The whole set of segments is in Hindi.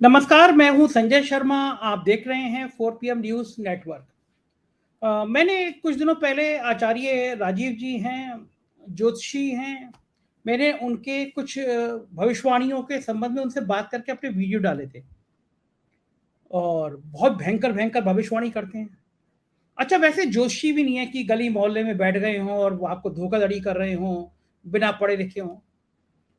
नमस्कार, मैं हूं संजय शर्मा। आप देख रहे हैं 4 PM न्यूज़ नेटवर्क। मैंने कुछ दिनों पहले आचार्य राजीव जी हैं, ज्योतिषी हैं, मैंने उनके कुछ भविष्यवाणियों के संबंध में उनसे बात करके अपने वीडियो डाले थे और बहुत भयंकर-भयंकर भविष्यवाणी करते हैं। अच्छा, वैसे ज्योतिषी भी नहीं है कि गली मोहल्ले में बैठ गए हों और वो आपको धोखाधड़ी कर रहे हों, बिना पढ़े लिखे हों।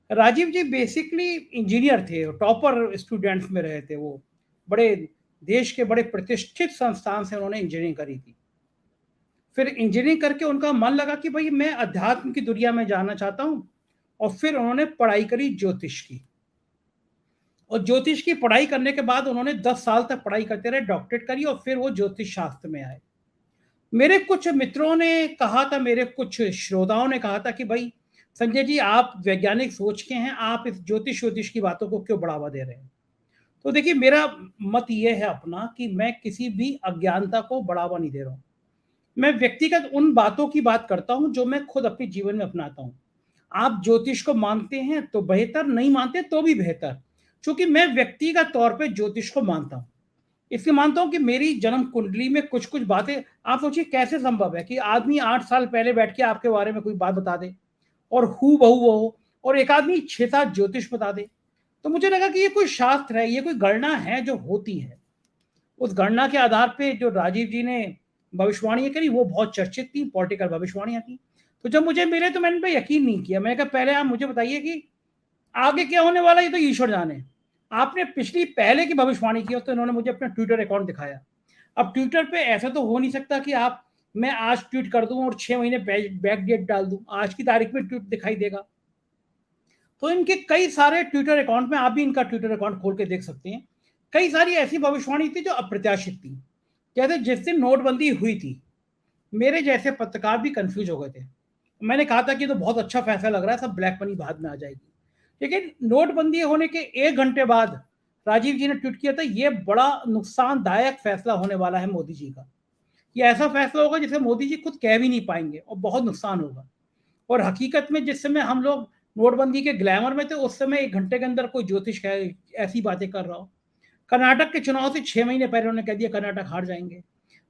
राजीव जी बेसिकली इंजीनियर थे, टॉपर स्टूडेंट्स में रहे थे वो। बड़े देश के बड़े प्रतिष्ठित संस्थान से उन्होंने इंजीनियरिंग करी थी। फिर इंजीनियरिंग करके उनका मन लगा कि भई मैं अध्यात्म की दुनिया में जाना चाहता हूँ और फिर उन्होंने पढ़ाई करी ज्योतिष की। और ज्योतिष की पढ़ाई करने के बाद उन्होंने 10 साल तक पढ़ाई करते रहे, डॉक्टरेट करी और फिर वो ज्योतिष शास्त्र में आए। मेरे कुछ मित्रों ने कहा था, मेरे कुछ श्रोताओं ने कहा था कि भई संजय जी, आप वैज्ञानिक सोच के हैं, आप इस ज्योतिष-व्योतिष की बातों को क्यों बढ़ावा दे रहे हैं? तो देखिए, मेरा मत ये है अपना कि मैं किसी भी अज्ञानता को बढ़ावा नहीं दे रहा हूँ। मैं व्यक्तिगत उन बातों की बात करता हूँ जो मैं खुद अपने जीवन में अपनाता हूँ। आप ज्योतिष को मानते हैं तो बेहतर, नहीं मानते तो भी बेहतर। चूँकि मैं व्यक्तिगत तौर पे ज्योतिष को मानता हूँ। इसलिए मानता हूँ कि मेरी जन्म कुंडली में कुछ-कुछ बातें, आप सोचिए कैसे संभव है कि आदमी 8 साल पहले बैठ के आपके बारे में कोई बात बता दे और हूबहू वो हो, और एक आदमी 6-7 ज्योतिष बता दे। तो मुझे लगा कि ये कोई शास्त्र है, ये कोई गणना है जो होती है। उस गणना के आधार पे जो राजीव जी ने भविष्यवाणियाँ करी वो बहुत चर्चित थी, पॉलिटिकल भविष्यवाणियाँ थी। तो जब मुझे मिले तो मैंने इन पे यकीन नहीं किया। मैंने कहा पहले आप मुझे बताइए कि आगे क्या होने वाला है, ये तो ईश्वर जाने। आपने पिछली पहले की भविष्यवाणी की हो, तो इन्होंने मुझे अपना ट्विटर अकाउंट दिखाया। अब ट्विटर पे ऐसा तो हो नहीं सकता कि आप, मैं आज ट्वीट कर दूँ और 6 महीने बैक डेट डाल दूँ। आज की तारीख में ट्वीट दिखाई देगा। तो इनके कई सारे ट्विटर अकाउंट में, आप भी इनका ट्विटर अकाउंट खोल के देख सकते हैं। कई सारी ऐसी भविष्यवाणी थी जो अप्रत्याशित थी। कहते जिस दिन नोटबंदी हुई थी, मेरे जैसे पत्रकार भी कंफ्यूज हो गए थे। मैंने कहा था कि ये तो बहुत अच्छा फैसला लग रहा है, सब ब्लैक मनी बाद में आ जाएगी। लेकिन नोटबंदी होने के 1 घंटे बाद राजीव जी ने ट्वीट किया था, ये बड़ा नुकसानदायक फैसला होने वाला है मोदी जी का। ये ऐसा फैसला होगा जिसे मोदी जी खुद कह भी नहीं पाएंगे और बहुत नुकसान होगा। और हकीकत में जिस समय हम लोग नोटबंदी के ग्लैमर में थे, उस समय 1 घंटे के अंदर कोई ज्योतिष ऐसी बातें कर रहा हो। कर्नाटक के चुनाव से 6 महीने पहले उन्होंने कह दिया कर्नाटक हार जाएँगे।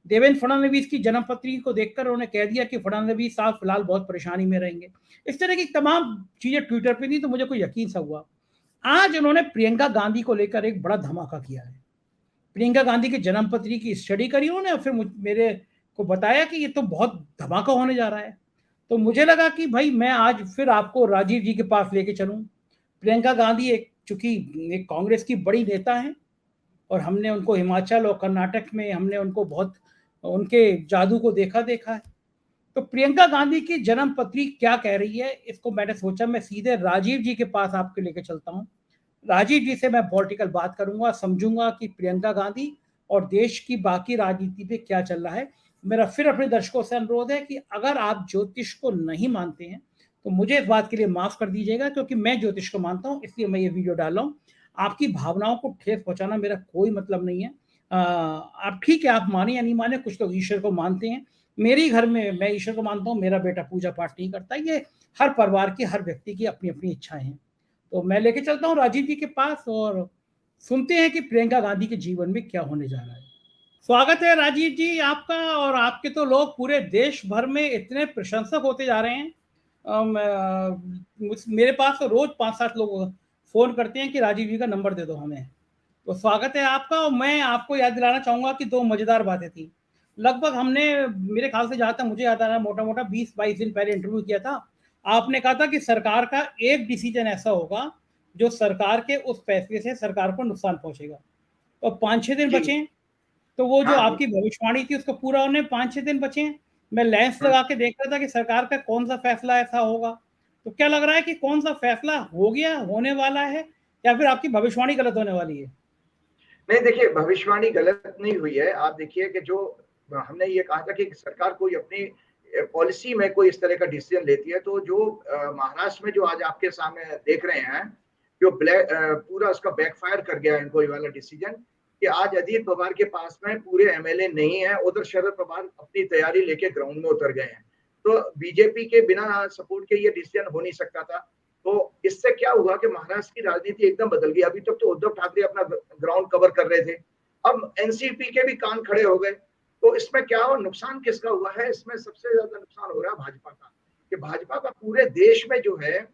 देवेंद्र फडणवीस की जन्मपत्री को देखकर उन्होंने कह दिया कि फडणवीस साहब फिलहाल बहुत परेशानी में रहेंगे। इस तरह की तमाम चीज़ें ट्विटर पे थी, तो मुझे कोई यकीन सा हुआ। आज उन्होंने प्रियंका गांधी को लेकर एक बड़ा धमाका किया है। प्रियंका गांधी की जन्मपत्री की स्टडी करी उन्होंने और फिर मेरे को बताया कि ये तो बहुत धमाका होने जा रहा है। तो मुझे लगा कि भाई मैं आज फिर आपको राजीव जी के पास लेके चलूँ। प्रियंका गांधी एक, चूँकि एक कांग्रेस की बड़ी नेता हैं और हमने उनको हिमाचल और कर्नाटक में हमने उनको बहुत उनके जादू को देखा है। तो प्रियंका गांधी की जन्म पत्री क्या कह रही है, इसको मैंने सोचा मैं सीधे राजीव जी के पास आपके लेके चलता हूँ। राजीव जी से मैं पॉलिटिकल बात करूंगा, समझूंगा कि प्रियंका गांधी और देश की बाकी राजनीति पे क्या चल रहा है। मेरा फिर अपने दर्शकों से अनुरोध है कि अगर आप ज्योतिष को नहीं मानते हैं तो मुझे इस बात के लिए माफ कर दीजिएगा, क्योंकि मैं ज्योतिष को मानता हूं, इसलिए मैं ये वीडियो डाल रहा हूं। आपकी भावनाओं को ठेस पहुंचाना मेरा कोई मतलब नहीं है। आप ठीक है, आप माने या नहीं माने, कुछ लोग ईश्वर को मानते हैं। मेरे घर में मैं ईश्वर को मानता हूँ, मेरा बेटा पूजा पाठ नहीं करता। ये हर परिवार की, हर व्यक्ति की अपनी अपनी इच्छाएं हैं। तो मैं लेके चलता हूँ राजीव जी के पास और सुनते हैं कि प्रियंका गांधी के जीवन में क्या होने जा रहा है। स्वागत है राजीव जी आपका। और आपके तो लोग पूरे देश भर में इतने प्रशंसक होते जा रहे हैं। मेरे पास तो रोज 5-7 लोग फोन करते हैं कि राजीव जी का नंबर दे दो हमें। तो स्वागत है आपका। और मैं आपको याद दिलाना चाहूंगा कि 2 मजेदार बातें थी। लगभग हमने, मेरे ख्याल से जहां तक मुझे याद आ रहा है, मोटा मोटा 20-22 दिन पहले इंटरव्यू किया था। आपने कहा था कि सरकार का एक डिसीजन ऐसा होगा जो सरकार के उस फैसले से सरकार को नुकसान पहुंचेगा। तो 5-6 दिन जी। बचे। तो वो जो हाँ, आपकी बिल्कुल। भविष्यवाणी थी उसको पूरा होने 5-6 दिन बचे हैं। मैं लेंस हुँ। लगा के देख रहा था कि सरकार का कौन सा फैसला ऐसा होगा। तो क्या लग रहा है कि कौन सा फैसला हो गया, होने वाला है, या फिर आपकी भविष्यवाणी गलत होने वाली है? नहीं, देखिए, भविष्यवाणी गलत नहीं हुई है। आप देखिए कि जो हमने ये कहा था कि सरकार कोई अपनी पॉलिसी में कोई इस तरह का डिसीज़न लेती है, तो जो महाराष्ट्र में जो आज आपके सामने देख रहे हैं, जो पूरा उसका बैकफायर कर गया इनको ये वाला डिसीज़न, कि आज अजीत पवार के पास में पूरे एमएलए नहीं है, उधर शरद पवार अपनी तैयारी लेके ग्राउंड में उतर गए हैं। तो बीजेपी के बिना सपोर्ट के ये डिसीज़न हो नहीं सकता था। तो इससे क्या हुआ कि महाराष्ट्र की राजनीति एकदम बदल गई। अभी तक तो उद्धव ठाकरे अपना ग्राउंड कवर कर रहे थे, अब एनसीपी के भी कान खड़े हो गए। तो इसमें क्या हो, नुकसान किसका हुआ है? इसमें सबसे ज्यादा नुकसान हो रहा है भाजपा का, कि भाजपा का पूरे देश में जो है,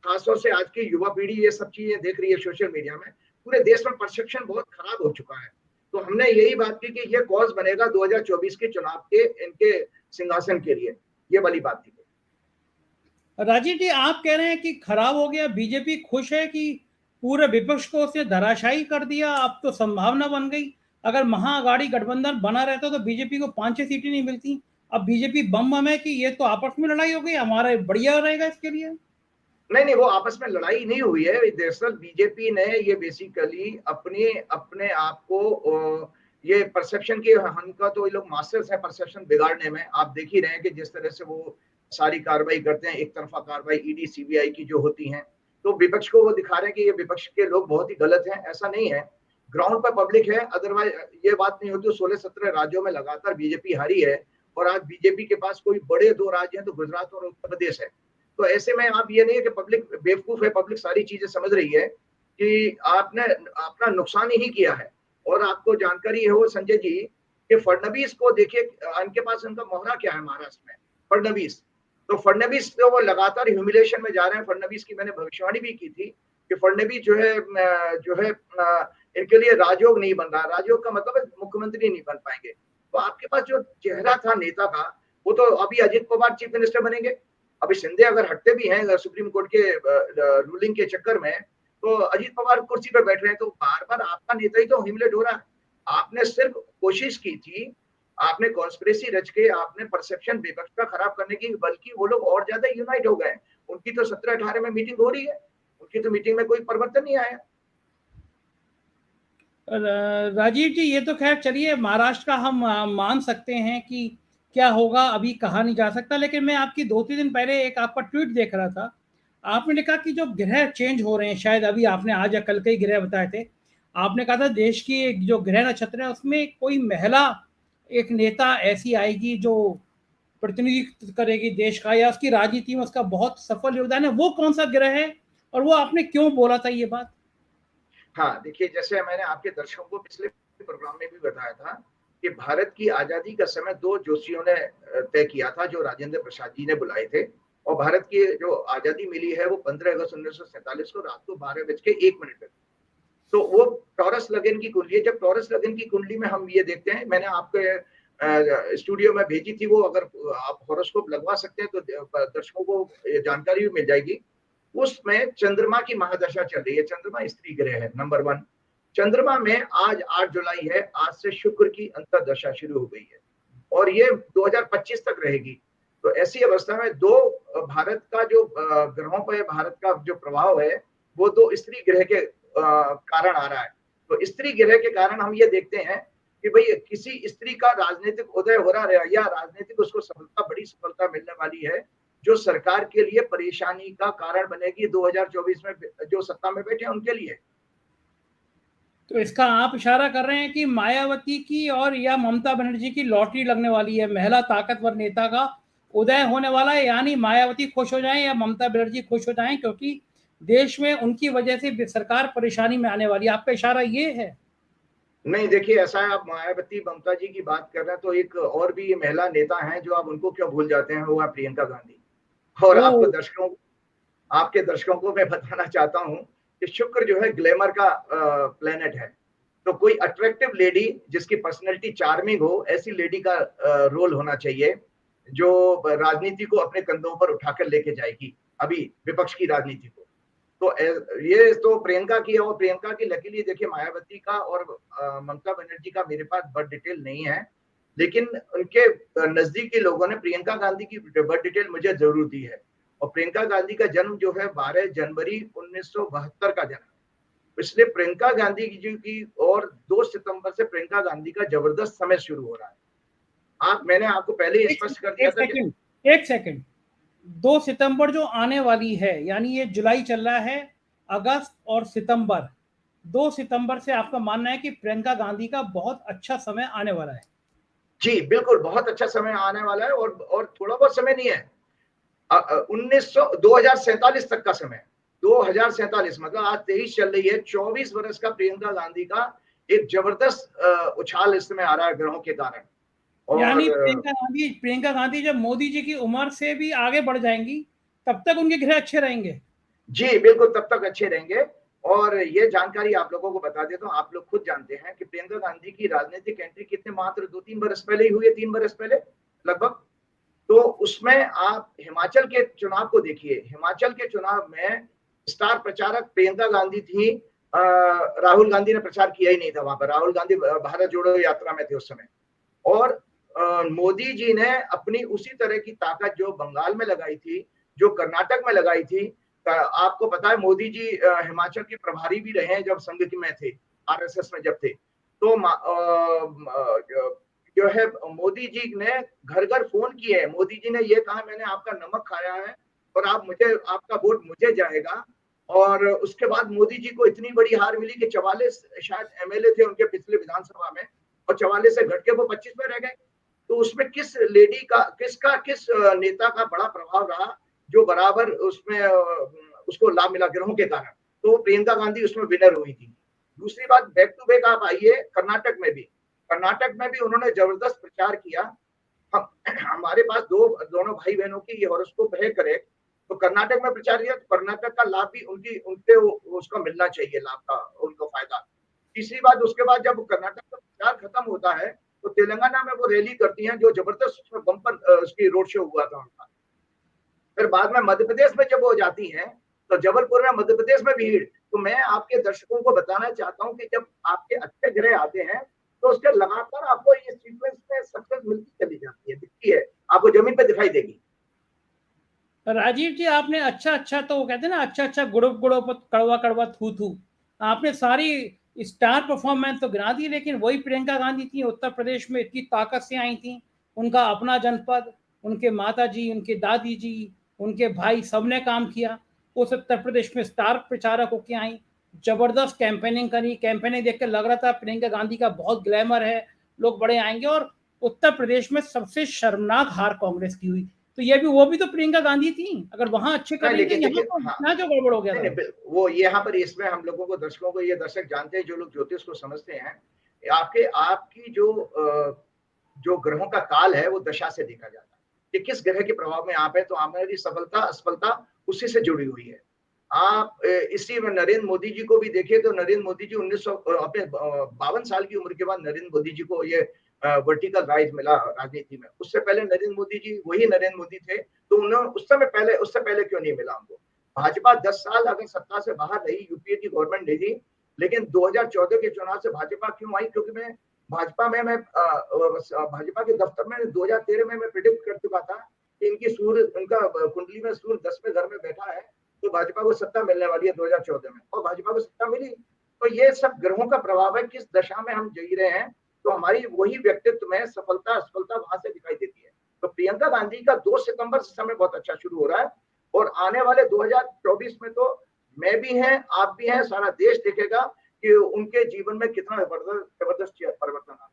खासतौर से आज की युवा पीढ़ी ये सब चीजें देख रही है सोशल मीडिया में, पूरे देश में परसेप्शन बहुत खराब हो चुका है। तो हमने यही बात की कि ये कॉज बनेगा 2024 के चुनाव के इनके सिंहासन के लिए, ये वाली बात थी। राजीव जी, आप कह रहे हैं कि खराब हो गया, बीजेपी खुश है कि पूरे विपक्ष को उसने धराशायी कर दिया, अब तो संभावना बन गई। अगर महाअघाड़ी गठबंधन बना रहता तो बीजेपी को 5-6 सीटें नहीं मिलती। अब बीजेपी बम है कि ये तो आपस में लड़ाई हो गई, हमारा बढ़िया रहेगा इसके लिए। नहीं, वो आपस में लड़ाई नहीं हुई है। दरअसल बीजेपी ने ये बेसिकली अपने अपने आप को ये परसेप्शन के का तो ये लोग मास्टर्स है परसेप्शन बिगाड़ने में। आप देख ही रहे हैं कि जिस तरह से वो सारी कार्रवाई करते हैं, एक तरफा कार्रवाई ईडी सीबीआई की जो होती हैं, तो विपक्ष को वो दिखा रहे हैं कि ये विपक्ष के लोग बहुत ही गलत हैं। ऐसा नहीं है, ग्राउंड पर पब्लिक है। अदरवाइज ये बात नहीं होती। 16-17 राज्यों में लगातार बीजेपी हारी है, और आज बीजेपी के पास कोई बड़े 2 राज्य हैं तो गुजरात और उत्तर प्रदेश है। तो ऐसे में आप ये नहीं है कि पब्लिक बेवकूफ है, पब्लिक सारी चीजें समझ रही है कि आपने अपना नुकसान ही किया है। और आपको जानकारी है वो संजय जी कि फडणवीस को देखिए, इनके पास उनका मोहरा क्या है महाराष्ट्र में, फडणवीस। तो फडणवीस तो वो लगातार ह्यूमिलेशन में जा रहे हैं। फडणवीस की मैंने भविष्यवाणी भी की थी कि फडणवीस जो है इनके लिए राजयोग नहीं बन रहा। राजयोग का मतलब है मुख्यमंत्री नहीं बन पाएंगे। तो आपके पास जो चेहरा था नेता का, वो तो अभी अजित पवार चीफ मिनिस्टर बनेंगे। अभी शिंदे अगर हटते भी हैं सुप्रीम कोर्ट के रूलिंग के चक्कर में, तो अजित पवार कुर्सी पर बैठ रहे हैं। तो बार बार आपका नेता ही तो ह्यूमिलेट हो रहा है। आपने सिर्फ कोशिश की थी, आपने कॉन्स्पिरेसी रच के आपने परसेप्शन विपक्ष का खराब करने की, बल्कि वो लोग और ज्यादा यूनाइट हो गए। उनकी तो 17-18 में मीटिंग हो रही है, उनकी तो मीटिंग में कोई परिवर्तन नहीं आया। राजीव जी, ये तो खैर चलिए, महाराष्ट्र का हम मान सकते हैं कि क्या होगा अभी कहा नहीं जा सकता। लेकिन मैं आपकी 2-3 दिन पहले एक आपका ट्वीट देख रहा था। आपने लिखा कि जो ग्रह चेंज हो रहे हैं, शायद अभी आपने आज या कल के ही ग्रह बताए थे। आपने कहा था देश की जो ग्रह नक्षत्र है उसमें कोई महिला एक नेता ऐसी आएगी जो प्रतिनिधित्व करेगी देश का, या उसकी राजनीति में उसका बहुत सफल योगदान है। वो कौन सा ग्रह है और वो आपने क्यों बोला था ये बात? हाँ, देखिए, जैसे मैंने आपके दर्शकों को पिछले प्रोग्राम में भी बताया था कि भारत की आजादी का समय 2 ज्योतिषियों ने तय किया था, जो राजेंद्र प्रसाद जी ने बुलाए थे। और भारत की जो आजादी मिली है वो 15 अगस्त 1947 को रात को 12:01 पे। तो वो टॉरस लगन की कुंडली है। जब टॉरस लगन की कुंडली में हम ये देखते हैं, मैंने आपके स्टूडियो में भेजी थी वो, अगर आप हॉरोस्कोप लगवा सकते हैं तो दर्शकों को जानकारी भी मिल जाएगी। उसमें चंद्रमा की महादशा चल रही है। चंद्रमा स्त्री ग्रह है, नंबर 1। चंद्रमा में आज 8 जुलाई है, आज से शुक्र की अंतर्दशा शुरू हो गई है और ये 2025 तक रहेगी। तो ऐसी अवस्था में भारत का जो ग्रहों पर भारत का जो प्रभाव है वो 2 स्त्री ग्रह के कारण आ रहा है। तो स्त्री ग्रह के कारण हम ये देखते हैं कि भाई किसी स्त्री का राजनीतिक उदय हो रहा है, या राजनीतिक उसको सफलता, बड़ी सफलता मिलने वाली है, जो सरकार के लिए परेशानी का कारण बनेगी 2024 में जो सत्ता में बैठे उनके लिए। तो इसका आप इशारा कर रहे हैं कि मायावती की और या ममता बनर्जी की लॉटरी लगने वाली है, महिला ताकतवर नेता का उदय होने वाला है। यानी मायावती खुश हो जाएं या ममता बनर्जी खुश हो जाएं, क्योंकि देश में उनकी वजह से सरकार परेशानी में आने वाली है। आपका इशारा ये है? नहीं, देखिए, ऐसा है, आप मायावती ममता जी की बात कर रहे हैं तो एक और भी महिला नेता हैं जो आप उनको क्यों भूल जाते हैं, वो है प्रियंका गांधी। और आपके दर्शकों को मैं बताना चाहता हूं कि शुक्र जो है ग्लैमर का प्लेनेट है। तो कोई अट्रैक्टिव लेडी जिसकी पर्सनैलिटी चार्मिंग हो, ऐसी लेडी का रोल होना चाहिए जो राजनीति को अपने कंधों पर उठाकर लेके जाएगी, अभी विपक्ष की राजनीति को। तो ये तो प्रियंका की है, और प्रियंका की लकीली देखिए, मायावती का और ममता बनर्जी का मेरे पास बर्थ डिटेल नहीं है, लेकिन उनके नजदीकी लोगों ने प्रियंका गांधी की बर्थ डिटेल मुझे जरूर दी है। और प्रियंका गांधी का जन्म जो है 12 जनवरी 1972 का जन्म, इसलिए प्रियंका गांधी जी की, और 2 सितंबर से प्रियंका गांधी का जबरदस्त समय शुरू हो रहा है। मैंने आपको पहले ही स्पष्ट कर दिया था कि एक सेकंड, 2 सितंबर जो आने वाली है, यानी ये जुलाई चल रहा है, अगस्त और सितंबर, 2 सितंबर से आपका मानना है कि प्रियंका गांधी का बहुत अच्छा समय आने वाला है? जी बिल्कुल, बहुत अच्छा समय आने वाला है, और थोड़ा बहुत समय नहीं है, 2047 तक का समय। 2047 मतलब आज 23 चल रही है, 24 वर्ष का प्रियंका गांधी का एक जबरदस्त उछाल इस समय आ रहा है ग्रहों के कारण। यानी और प्रियंका गांधी जब मोदी जी की उम्र से भी आगे बढ़ जाएंगी, तब तक उनके ग्रह अच्छे रहेंगे। जी बिल्कुल, तब तक अच्छे रहेंगे। और ये जानकारी आप लोगों को बता देता हूँ, आप लोग खुद जानते हैं कि प्रियंका गांधी की राजनीतिक एंट्री कितने मात्र 2-3 बरस पहले ही हुई है, 3 बरस पहले लगभग। तो उसमें आप हिमाचल के चुनाव को देखिए, हिमाचल के चुनाव में स्टार प्रचारक प्रियंका गांधी थी। राहुल गांधी ने प्रचार किया ही नहीं था वहां पर, राहुल गांधी भारत जोड़ो यात्रा में थे उस समय। और मोदी जी ने अपनी उसी तरह की ताकत जो बंगाल में लगाई थी, जो कर्नाटक में लगाई थी। आपको पता है मोदी जी हिमाचल के प्रभारी भी रहे हैं जब संघ में थे, आरएसएस में जब थे। तो जो है मोदी जी ने घर घर फोन किए, मोदी जी ने ये कहा मैंने आपका नमक खाया है और आप मुझे, आपका वोट मुझे जाएगा। और उसके बाद मोदी जी को इतनी बड़ी हार मिली कि 44 शायद एमएलए थे उनके पिछले विधानसभा में, और 44 से घट के वो 25 में रह गए। तो उसमें किस लेडी का, किस नेता का बड़ा प्रभाव रहा जो बराबर उसमें उसको लाभ मिला ग्रहों के कारण। तो प्रियंका गांधी उसमें विनर हुई थी। दूसरी बात, बैक टू बैक आप आइए कर्नाटक में भी उन्होंने जबरदस्त प्रचार किया। हम हमारे पास दोनों भाई बहनों की ये हॉरोस्कोप है करेक्ट। तो कर्नाटक में प्रचार किया, तो कर्नाटक का लाभ भी उनके उसका मिलना चाहिए, लाभ का उनको फायदा। तीसरी बात, उसके बाद जब कर्नाटक का प्रचार खत्म होता है तो तेलंगाना में वो रैली करती हैं, जो जबरदस्त उसमें बम्पर उसकी रोड शो हुआ था उनका। फिर बाद में मध्य प्रदेश में जब वो जाती हैं तो जबलपुर में मध्य प्रदेश में भीड़। तो मैं आपके दर्शकों को बताना चाहता हूं कि जब आपके अच्छे ग्रह आते हैं तो उसके लगातार आपको ये सीक्वेंस में सक्सेस मिलती चली जाती है, दिखती है, आपको जमीन पे दिखाई देगी। राजीव जी, आपने अच्छा तो वो कहते हैं ना, अच्छा गुड़ुप गुड़ुप कड़वा कड़वा थू थू, आपने सारी स्टार परफॉर्मेंस तो गिना दी, लेकिन वही प्रियंका गांधी थी, उत्तर प्रदेश में इतनी ताकत से आई थी। उनका अपना जनपद, उनके माता जी, उनके दादी जी, उनके भाई, सबने काम किया। उस उत्तर प्रदेश में स्टार प्रचारक होके आई, जबरदस्त कैंपेनिंग करी। कैंपेनिंग देख कर लग रहा था प्रियंका गांधी का बहुत ग्लैमर है, लोग बड़े आएंगे। और उत्तर प्रदेश में सबसे शर्मनाक हार कांग्रेस की हुई। तो ये भी, वो भी तो प्रियंका गांधी थी। अगर वहां अच्छे कर नहीं रही थी, लेकिन यहाँ देखिए, तो हाँ, यहाँ जो गड़बड़ हो गया नहीं था। नहीं, वो यहाँ पर इसमें हम लोगों को, दर्शकों को, ये दर्शक जानते हैं जो लोग ज्योतिष को समझते हैं, आपकी जो ग्रहों का काल है वो दशा से देखा जाता है कि किस ग्रह के प्रभाव में आप है, तो हमारी सफलता असफलता उसी से जुड़ी हुई है। आप इसी में नरेंद्र मोदी जी को भी देखिए, तो नरेंद्र मोदी जी 1900 अपने 52 साल की उम्र के बाद नरेंद्र मोदी जी को ये वर्टिकल राइज मिला राजनीति में। उससे पहले नरेंद्र मोदी जी वही नरेंद्र मोदी थे, तो उन्हें उससे पहले क्यों नहीं मिला हमको। भाजपा 10 साल अगर सत्ता से बाहर रही, यूपीए की गवर्नमेंट नहीं थी, लेकिन 2014 के चुनाव से भाजपा क्यों आई, क्योंकि मैं भाजपा में मैं भाजपा के दफ्तर में 2013 में मैं प्रिडिक्ट कर चुका था कि इनकी सूर्य, उनका कुंडली में सूर्य 10वें घर में बैठा है, तो भाजपा को सत्ता मिलने वाली है 2014 में, और भाजपा को सत्ता मिली। तो ये सब ग्रहों का प्रभाव है, किस दशा में हम जी रहे हैं, तो हमारी वही व्यक्तित्व में सफलता असफलता वहां से दिखाई देती है। तो प्रियंका गांधी का 2 सितंबर से समय बहुत अच्छा शुरू हो रहा है, और आने वाले 2024 में तो मैं भी हैं, आप भी हैं, सारा देश देखेगा कि उनके जीवन में कितना जबरदस्त परिवर्तन आता है।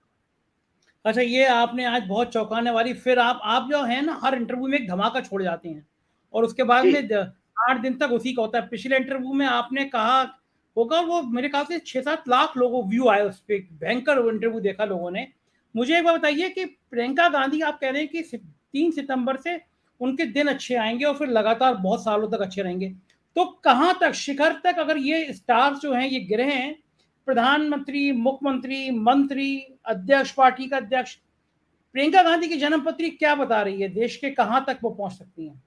अच्छा, ये आपने आज बहुत चौंकाने वाली, फिर आप जो है ना, हर इंटरव्यू में एक धमाका छोड़ जाते हैं, और उसके बाद जी में 8 दिन तक उसी का होता है। पिछले इंटरव्यू में आपने कहा होगा, वो मेरे ख्याल से 6-7 लाख लोगों व्यू आए उस पर, भयंकर इंटरव्यू देखा लोगों ने। मुझे एक बार बताइए कि प्रियंका गांधी, आप कह रहे हैं कि 3 सितंबर से उनके दिन अच्छे आएंगे और फिर लगातार बहुत सालों तक अच्छे रहेंगे, तो कहाँ तक, शिखर तक, अगर ये स्टार्स जो हैं, ये ग्रह हैं, प्रधानमंत्री, मुख्यमंत्री, मंत्री, अध्यक्ष, पार्टी का अध्यक्ष, प्रियंका गांधी की जन्म पत्री क्या बता रही है, देश के कहां तक वो पहुंच सकती हैं?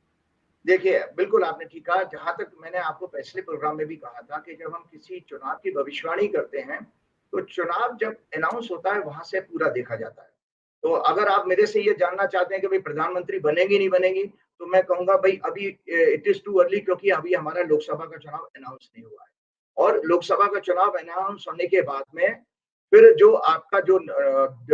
देखिए, बिल्कुल आपने ठीक कहा। जहां तक मैंने आपको पिछले प्रोग्राम में भी कहा था कि जब हम किसी चुनाव की भविष्यवाणी करते हैं, तो चुनाव जब अनाउंस होता है वहां से पूरा देखा जाता है। तो अगर आप मेरे से ये जानना चाहते हैं कि भाई प्रधानमंत्री बनेगी नहीं बनेगी, तो मैं कहूंगा भाई अभी इट इज टू अर्ली, क्योंकि अभी हमारा लोकसभा का चुनाव अनाउंस नहीं हुआ है। और लोकसभा का चुनाव अनाउंस होने के बाद में फिर जो आपका जो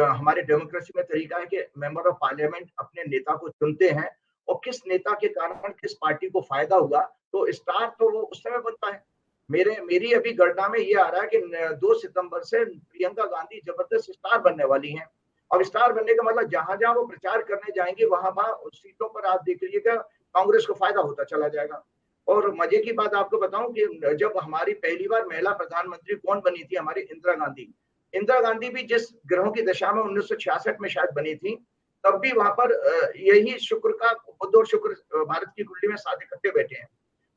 हमारे डेमोक्रेसी में तरीका है कि मेंबर ऑफ पार्लियामेंट अपने नेता को चुनते हैं, और किस नेता के कारण किस पार्टी को फायदा हुआ, तो स्टार तो वो उस समय बनता है। मेरी अभी गणना में ये आ रहा है कि 2 सितंबर से प्रियंका गांधी जबरदस्त स्टार बनने वाली हैं। और स्टार बनने का मतलब जहां जहां वो प्रचार करने जाएंगे, वहां वहां उस सीटों पर आप देख लीजिएगा कांग्रेस को फायदा होता चला जाएगा। और मजे की बात आपको बताऊं कि जब हमारी पहली बार महिला प्रधानमंत्री कौन बनी थी, हमारी इंदिरा गांधी। इंदिरा गांधी भी जिस ग्रहों की दशा में 1966 में शायद बनी थी, तब भी वहां पर यही शुक्र का, बुध और शुक्र भारत की कुंडली में साथ इकट्ठे बैठे हैं।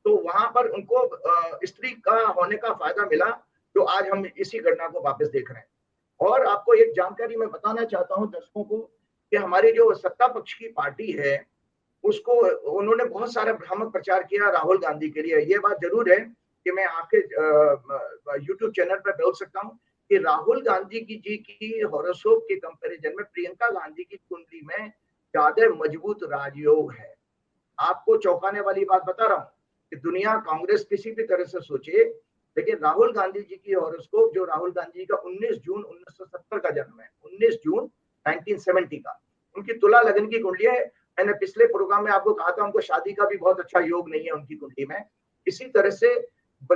तो वहां पर उनको स्त्री का होने का फायदा मिला, जो आज हम इसी घटना को वापस देख रहे हैं। और आपको एक जानकारी मैं बताना चाहता हूं दर्शकों को कि हमारी जो सत्ता पक्ष की पार्टी है, उसको उन्होंने बहुत सारा भ्रामक प्रचार किया राहुल गांधी के लिए। ये बात जरूर है कि मैं आपके यूट्यूब चैनल पर बोल सकता हूँ कि राहुल गांधी की जी की हॉरोस्कोप के कंपैरिजन में प्रियंका गांधी की कुंडली में ज्यादा मजबूत राजयोग है। आपको चौंकाने वाली बात बता रहा हूँ कि दुनिया, कांग्रेस किसी भी तरह से सोचे, लेकिन राहुल गांधी जी की हॉरोस्कोप, जो राहुल गांधी का 19 जून 1970 का जन्म है, 19 जून 1970 का, उनकी तुला लगन की कुंडली है। मैंने पिछले प्रोग्राम में आपको कहा था उनको शादी का भी बहुत अच्छा योग नहीं है उनकी कुंडली में। इसी तरह से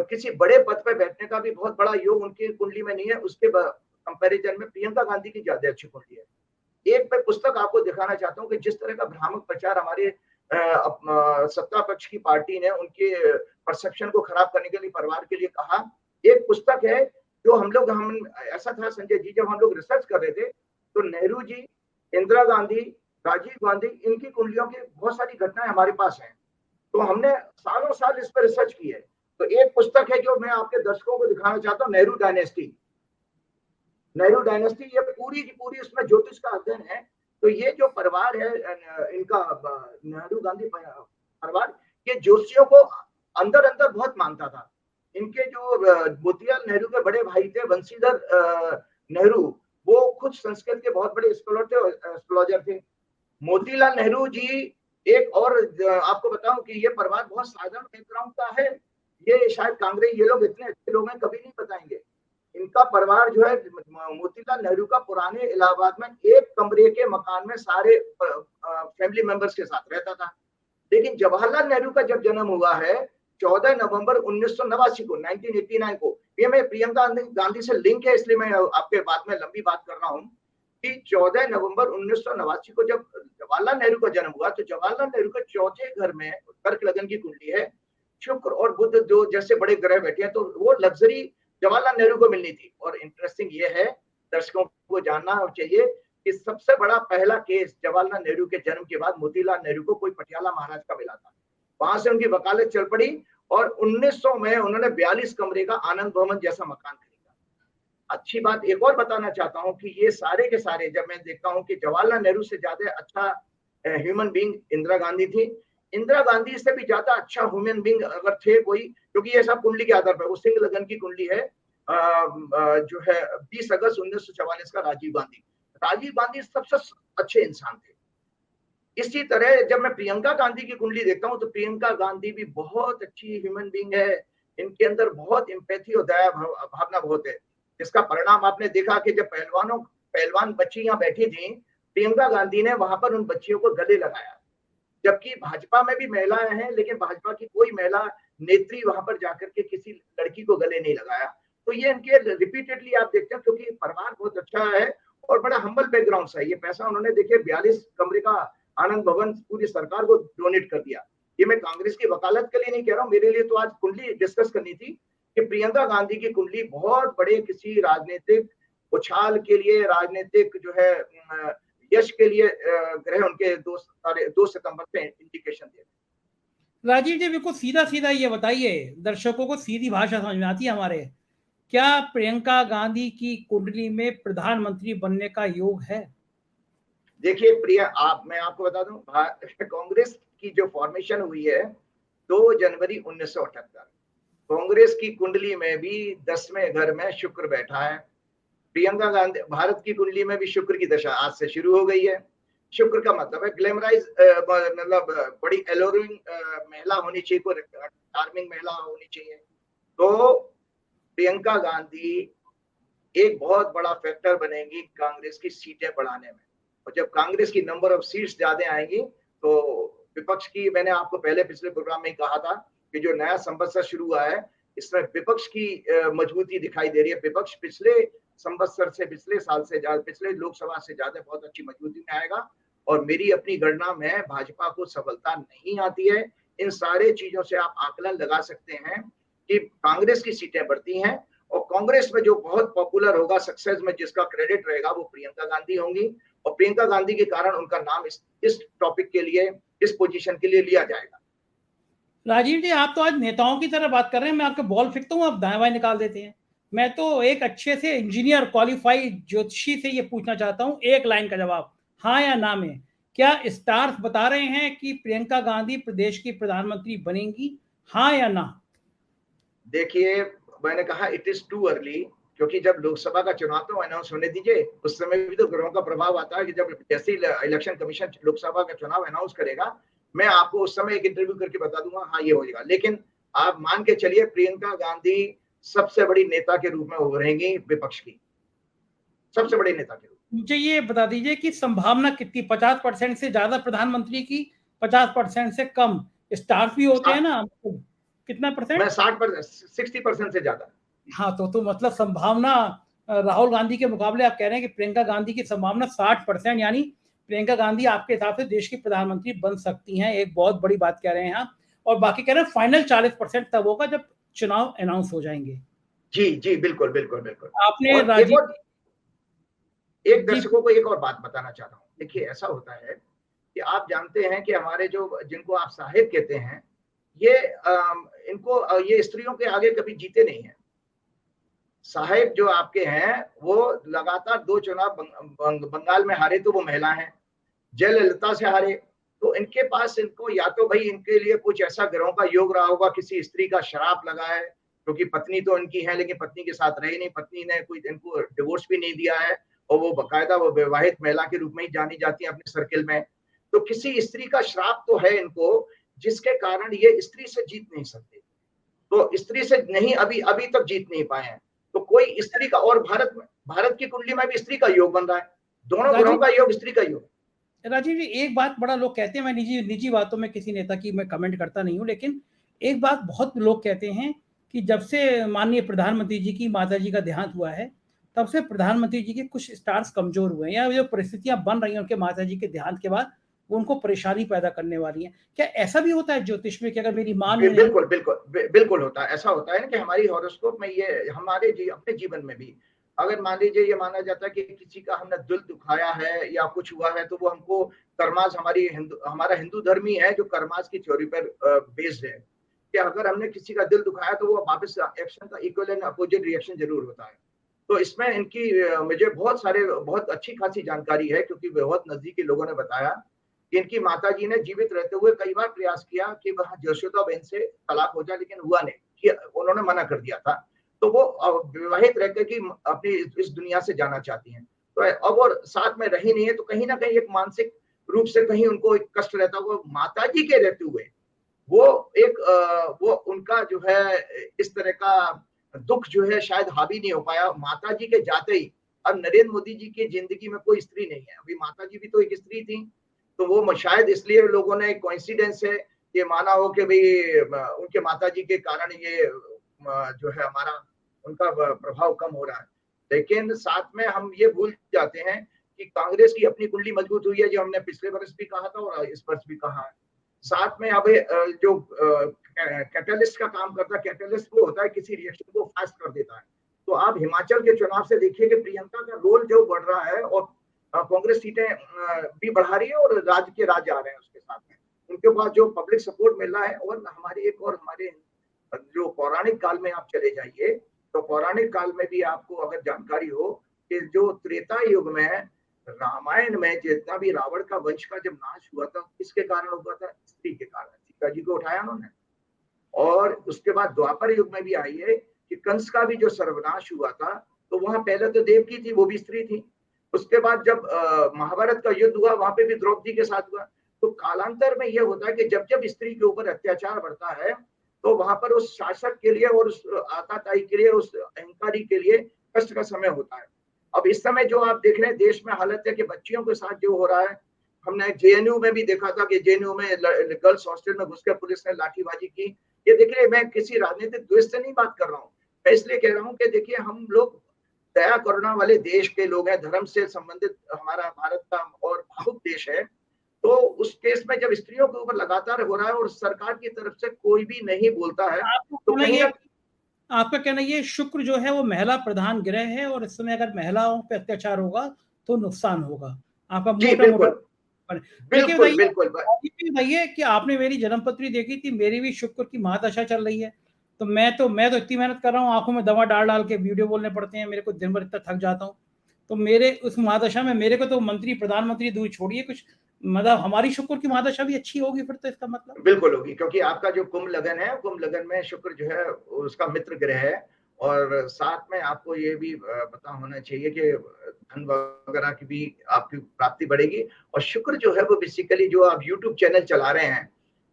किसी बड़े पद पर बैठने का भी बहुत बड़ा योग उनकी कुंडली में नहीं है। उसके कंपैरिजन में प्रियंका गांधी की ज्यादा अच्छी कुंडली है। एक मैं पुस्तक आपको दिखाना चाहता हूँ कि जिस तरह का भ्रामक प्रचार हमारे सत्ता पक्ष की पार्टी ने उनके परसेप्शन को खराब करने के लिए परिवार के लिए कहा। एक पुस्तक है जो हम ऐसा था संजय जी, जब हम लोग रिसर्च कर रहे थे तो नेहरू जी, इंदिरा गांधी, राजीव गांधी, इनकी कुंडलियों की बहुत सारी घटनाएं हमारे पास हैं। तो हमने सालों साल इस पर रिसर्च की है। तो एक पुस्तक है जो मैं आपके दर्शकों को दिखाना चाहता हूँ, नेहरू डायनेस्टी। नेहरू डायनेस्टी ये पूरी की पूरी उसमें ज्योतिष का अध्ययन है। तो ये जो परिवार है इनका, नेहरू गांधी परिवार, ये ज्योतिषियों को अंदर अंदर बहुत मानता था। इनके जो मोतीलाल नेहरू के बड़े भाई थे बंशीधर नेहरू, वो खुद संस्कृत के बहुत बड़े स्कॉलर थे, एस्ट्रोलॉजर थे। मोतीलाल नेहरू जी, एक और आपको बताऊं कि ये परिवार बहुत साधारण बैकग्राउंड का है। ये शायद कांग्रेस, ये लोग इतने अच्छे लोग हैं कभी नहीं बताएंगे। इनका परिवार जो है मोतीलाल नेहरू का पुराने इलाहाबाद में एक कमरे के मकान में सारे फैमिली मेंबर्स के साथ रहता था। लेकिन जवाहरलाल नेहरू का जब जन्म हुआ है 14 नवंबर 1989 को, 1989 को, ये मैं प्रियंका गांधी से लिंक है इसलिए मैं आपके बाद में लंबी बात कर रहा हूँ कि 14 नवंबर 1989 को जब जवाहरलाल नेहरू का जन्म हुआ, तो जवाहरलाल नेहरू के चौथे घर में कर्क लगन की कुंडली है। शुक्र और बुध जो जैसे बड़े ग्रह बैठे हैं, तो वो लग्जरी जवाहरलाल नेहरू को मिलनी थी। और इंटरेस्टिंग ये है, दर्शकों को जानना चाहिए कि सबसे बड़ा पहला केस जवाहरलाल नेहरू के जन्म के बाद मोतीलाल नेहरू को कोई पटियाला महाराज का मिला था। वहां से उनकी वकालत चल पड़ी और 1900 में उन्होंने 42 कमरे का आनंद भवन जैसा मकान खरीदा। अच्छी बात एक और बताना चाहता हूँ कि ये सारे के सारे, जब मैं देखता हूँ कि जवाहरलाल नेहरू से ज्यादा अच्छा ह्यूमन बींग इंदिरा गांधी थी, इंदिरा गांधी से भी ज्यादा अच्छा ह्यूमन बींग अगर थे कोई, क्योंकि ये सब कुंडली के आधार पर, वो सिंह लगन की कुंडली है जो है 20 अगस्त 1944 का राजीव गांधी। राजीव गांधी सबसे अच्छे इंसान थे। इसी तरह जब मैं प्रियंका गांधी की कुंडली देखता हूँ तो प्रियंका गांधी भी बहुत अच्छी ह्यूमन बींग है। इनके अंदर बहुत एम्पैथी और दया भावना बहुत है। इसका परिणाम आपने देखा कि जब पहलवान बच्ची यहाँ बैठी थी, प्रियंका गांधी ने वहां पर उन बच्चियों को गले लगाया। जबकि भाजपा में भी महिलाएं हैं, लेकिन भाजपा की कोई महिला नेत्री वहां पर जाकर के किसी लड़की को गले नहीं लगाया। तो ये इनके रिपीटेडली आप देखते हैं, क्योंकि परिवार बहुत अच्छा है और बड़ा हम्बल बैकग्राउंड से है। ये पैसा उन्होंने देखिए 42 कमरे का आनंद भवन पूरी सरकार को डोनेट कर दिया। ये मैं कांग्रेस की वकालत के लिए नहीं कह रहा हूँ, मेरे लिए तो आज कुंडली डिस्कस करनी थी कि प्रियंका गांधी की कुंडली बहुत बड़े किसी राजनीतिक उछाल के लिए, राजनीतिक जो है यश के लिए ग्रह उनके 2 सितंबर से इंडिकेशन दे। राजीव जी, बिल्कुल सीधा सीधा ये बताइए, दर्शकों को सीधी भाषा समझ में आती है हमारे, क्या प्रियंका गांधी की कुंडली में प्रधानमंत्री बनने का योग है? देखिए मैं आपको बता दूं, कांग्रेस की जो फॉर्मेशन हुई है 2 जनवरी 1978, कांग्रेस की कुंडली में भी 10वें घर में शुक्र बैठा है। प्रियंका गांधी भारत की कुंडली में भी शुक्र की दशा आज से शुरू हो गई है। शुक्र का मतलब है ग्लैमराइज, मतलब बड़ी एलोरिंग महिला होनी चाहिए, कोई चार्मिंग महिला होनी चाहिए। तो प्रियंका गांधी एक बहुत बड़ा फैक्टर बनेगी कांग्रेस की सीटें बढ़ाने में। और जब कांग्रेस की नंबर ऑफ सीट्स ज्यादा आएंगी तो विपक्ष की, मैंने आपको पहले पिछले प्रोग्राम में कहा था कि जो नया संवत्सर शुरू हुआ है इसमें विपक्ष की मजबूती दिखाई दे रही है। विपक्ष पिछले संवत्सर से, पिछले साल से ज्यादा, पिछले लोकसभा से ज्यादा बहुत अच्छी मजबूती में आएगा। और मेरी अपनी गणना में भाजपा को सफलता नहीं आती है, इन सारे चीजों से आप आकलन लगा सकते हैं कि कांग्रेस की सीटें बढ़ती हैं और कांग्रेस में जो बहुत पॉपुलर होगा, सक्सेस में जिसका क्रेडिट रहेगा, वो प्रियंका गांधी होंगी और प्रियंका गांधी के कारण उनका नाम इस टॉपिक के लिए, इस पोजीशन के लिए लिया जाएगा। राजीव जी, आप तो आज नेताओं की तरह बात कर रहे हैं, मैं आपके बॉल फेंकता हूँ, आप दाएं बाएं निकाल देते हैं। मैं तो एक अच्छे से इंजीनियर क्वालिफाइड ज्योतिषी से ये पूछना चाहता हूँ, एक लाइन का जवाब, हाँ या ना में। क्या स्टार्स बता रहे हैं कि प्रियंका गांधी प्रदेश की प्रधानमंत्री बनेंगी, हाँ या ना? देखिए, मैंने कहा इट इज टू अर्ली, क्योंकि जब लोकसभा का चुनाव तो अनाउंस होने दीजिए, उस समय भी तो ग्रहों का प्रभाव आता है कि जब जैसे ही इलेक्शन कमीशन लोकसभा का चुनाव अनाउंस करेगा, मैं आपको उस समय एक इंटरव्यू करके बता दूंगा, हाँ ये हो जाएगा। लेकिन आप मान के चलिए प्रियंका गांधी सबसे बड़ी नेता के रूप में उभरेंगी विपक्ष की, सबसे बड़े नेता के रूप में। मुझे ये बता दीजिए कि संभावना कितनी, 50% से ज्यादा प्रधानमंत्री की, 50% से कम? स्टार्स भी होते हैं ना, कितना मैं परसेंट? 60% से ज्यादा। हाँ, तो मतलब संभावना राहुल गांधी के मुकाबले आप कह रहे हैं कि प्रियंका गांधी की संभावना 60%, यानी प्रियंका गांधी आपके हिसाब से देश की प्रधानमंत्री बन सकती हैं। एक बहुत बड़ी बात कह रहे हैं आप। और बाकी कह रहे हैं फाइनल 40% तब होगा जब चुनाव अनाउंस हो जाएंगे। जी जी, बिल्कुल बिल्कुल बिल्कुल। आपने और राजीव एक जी दर्शकों को एक और बात बताना चाह रहा हूँ। देखिए, ऐसा होता है कि आप जानते हैं कि हमारे जो जिनको आप साहिब कहते हैं, ये इनको ये स्त्रियों के आगे कभी जीते नहीं है। साहिब जो आपके हैं वो लगातार 2 चुनाव बंगाल में हारे तो वो महिला हैं, जयललिता से हारे, तो इनके पास इनको या तो भाई इनके लिए कुछ ऐसा ग्रहों का योग रहा होगा, किसी स्त्री का श्राप लगा है, क्योंकि पत्नी तो इनकी है लेकिन पत्नी के साथ रही नहीं, पत्नी ने कोई इनको डिवोर्स भी नहीं दिया है और वो बकायदा वो विवाहित महिला के रूप में ही जानी जाती है अपने सर्किल में। तो किसी स्त्री का श्राप तो है इनको, जिसके कारण ये स्त्री से जीत नहीं सकते। तो स्त्री से नहीं, अभी अभी तक जीत नहीं पाए हैं। तो कोई स्त्री का, और भारत की कुंडली में भी स्त्री का योग बन रहा है, दोनों ग्रहों राजीव का योग, स्त्री का योग। राजीव जी, एक बात बड़ा लोग कहते हैं, मैं निजी निजी बातों में किसी नेता की मैं कमेंट करता नहीं हूं, लेकिन एक बात बहुत लोग कहते हैं कि जब से माननीय प्रधानमंत्री जी की माता जी का देहांत हुआ है, तब से प्रधानमंत्री जी के कुछ स्टार्स कमजोर हुए हैं, या जो परिस्थितियां बन रही हैं उनके माता जी के देहांत के बाद, वो उनको परेशानी पैदा करने वाली हैं। क्या ऐसा भी होता है ज्योतिष में कि अगर मेरी माँ ने बिल्कुल बिल्कुल बिल्कुल होता है, ऐसा होता है ना कि हमारी हॉरोस्कोप में ये हमारे अपने जीवन में भी अगर मान लीजिए ये माना जाता है कि किसी का हमने दिल दुखाया है या कुछ हुआ है, तो वो हमको कर्मास, हमारा हिंदू धर्म ही है जो कर्मास की थ्योरी पर बेस्ड है कि अगर हमने किसी का दिल दुखाया तो वो वापस एक्शन का इक्वल एंड अपोजिट रिएक्शन जरूर होता है। तो इसमें इनकी मुझे बहुत अच्छी खासी जानकारी है, क्योंकि बहुत नजदीकी लोगों ने बताया कि इनकी माताजी ने जीवित रहते हुए कई बार प्रयास किया कि वह यशोदा बहन से तलाक हो जाए, लेकिन हुआ नहीं, कि उन्होंने मना कर दिया था। तो वो विवाहित रहकर की अपनी इस दुनिया से जाना चाहती हैं। तो अब और साथ में रही नहीं है, तो कहीं ना कहीं एक मानसिक रूप से कहीं उनको एक कष्ट रहता हुआ माताजी के रहते हुए वो वो उनका जो है इस तरह का दुख जो है शायद हावी नहीं हो पाया माताजी के जाते ही। अब नरेंद्र मोदी जी की जिंदगी में कोई स्त्री नहीं है, अभी माताजी भी तो एक स्त्री थी, तो वो शायद इसलिए लोगों ने कोइंसिडेंस है ये माना हो कि भाई उनके माताजी के कारण ये जो है हमारा उनका प्रभाव कम हो रहा है। लेकिन साथ में हम ये भूल जाते हैं कि कांग्रेस की अपनी कुंडली मजबूत हुई है, जो हमने पिछले वर्ष भी कहा था और इस वर्ष भी कहा है। साथ में अब जो कैटलिस्ट का काम करता है, कैटलिस्ट वो होता है किसी रिएक्शन को फास्ट कर देता है। तो आप हिमाचल के चुनाव से देखिए कि प्रियंका का रोल जो बढ़ रहा है और कांग्रेस सीटें भी बढ़ा रही है और राज्य के राज्य आ रहे हैं उसके साथ में, उनके पास जो पब्लिक सपोर्ट मिल रहा है। और हमारे जो पौराणिक काल में आप चले जाइए, तो पौराणिक काल में भी आपको अगर जानकारी हो कि जो त्रेता युग में रामायण में जितना भी रावण का वंश का जब नाश हुआ था, किसके कारण हुआ था? स्त्री के कारण, सीता जी को उठाया उन्होंने। और उसके बाद द्वापर युग में भी आई है कि कंस का भी जो सर्वनाश हुआ था, तो वहां पहले तो देवकी थी, वो भी स्त्री थी। उसके बाद जब महाभारत का युद्ध हुआ, वहां पे भी द्रौपदी के साथ हुआ। तो कालांतर में यह होता है कि जब जब स्त्री के ऊपर अत्याचार बढ़ता है, तो वहां पर उस शासक के लिए और उस आताताई के लिए, उस अहंकारी के लिए कष्ट का समय होता है। अब इस समय जो आप देख रहे हैं देश में हालत है कि बच्चियों के साथ जो हो रहा है, हमने जेएनयू में भी देखा था कि जेएनयू में गर्ल्स हॉस्टल में घुसकर पुलिस ने लाठीबाजी की। ये देखिए, मैं किसी राजनीतिक द्वेष से नहीं बात कर रहा हूँ, मैं इसलिए कह रहा हूँ कि देखिए हम लोग दया करुणा वाले देश के लोग हैं, धर्म से संबंधित हमारा भारत का और भावुक देश है। तो उस केस में जब स्त्रियों के ऊपर लगातार हो रहा है और सरकार की तरफ से कोई भी नहीं बोलता है, आपको तो कहना कहीं ये न आपका कहना ये शुक्र जो है वो महिला प्रधान ग्रह है और इस समय अगर महिलाओं पे अत्याचार होगा तो नुकसान होगा। आपका जी, मोटा-मोटा बिल्कुल। पर लेकिन बिल्कुल, बताइए बिल्कुल। ब आप ये बताइए कि आपने मेरी जन्मपत्री देखी थी, मेरी भी शुक्र की महादशा चल रही है। तो मैं तो इतनी मेहनत कर रहा हूँ, आँखों में दवा डाल-डाल के वीडियो बोलने पड़ते हैं, मेरे को दिन भर इतना थक जाता हूँ। तो मेरे उस महादशा में मेरे को तो मंत्री, प्रधानमंत्री दूर छोड़िए कुछ मतलब हमारी शुक्र की महादशा भी अच्छी होगी फिर तो इसका मतलब। बिल्कुल होगी, क्योंकि आपका जो कुंभ लगन है, कुंभ लगन में शुक्र जो है उसका मित्र ग्रह है और साथ में आपको ये भी पता होना चाहिए कि धन वगैरह की भी आपकी प्राप्ति बढ़ेगी और शुक्र जो है वो बेसिकली जो आप यूट्यूब चैनल चला रहे हैं,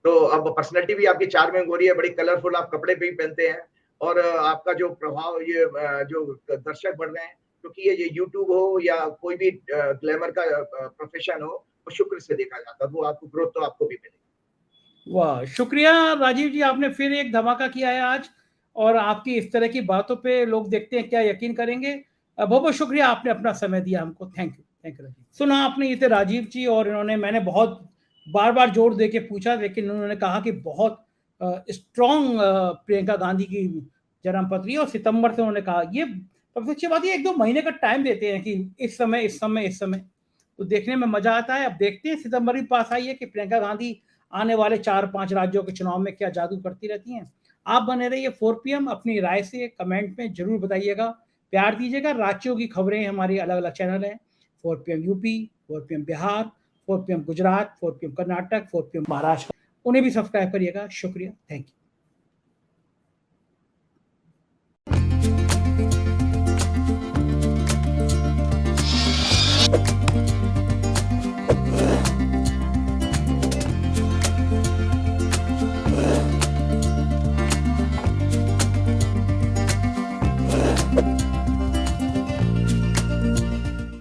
तो अब पर्सनैलिटी भी आपकी चार्मिंग हो रही है, बड़ी कलरफुल आप कपड़े भी पहनते हैं और आपका जो प्रभाव ये जो दर्शक बढ़ रहे हैं, क्योंकि ये यूट्यूब हो या कोई भी ग्लैमर का प्रोफेशन हो, वो शुक्र से देखा जाता है, वो आपको ग्रोथ तो आपको भी मिलेगी। वाह! शुक्रिया राजीव जी, आपने फिर एक धमाका किया है आज और आपकी इस तरह की बातों पे लोग देखते हैं क्या यकीन करेंगे। बहुत-बहुत शुक्रिया आपने अपना समय दिया हमको। Thank you Rajiv. सुना आपने ये थे राजीव जी और मैंने बहुत बार-बार जोर दे के पूछा लेकिन उन्होंने कहा कि बहुत स्ट्रॉन्ग प्रियंका गांधी की जन्मपत्री और सितंबर से उन्होंने कहा ये सबसे अच्छी बात ये 1-2 महीने का टाइम देते हैं कि इस समय। तो देखने में मज़ा आता है। अब देखते हैं सितंबर भी पास आई है कि प्रियंका गांधी आने वाले 4-5 राज्यों के चुनाव में क्या जादू करती रहती हैं। आप बने रहिए 4 पीएम अपनी राय से कमेंट में ज़रूर बताइएगा। प्यार दीजिएगा। राज्यों की खबरें हमारी अलग-अलग चैनल हैं। 4 PM UP, 4 PM Bihar, 4 PM Gujarat, 4 PM Karnataka, 4 PM Maharashtra. उन्हें भी सब्सक्राइब करिएगा। शुक्रिया। Thank you.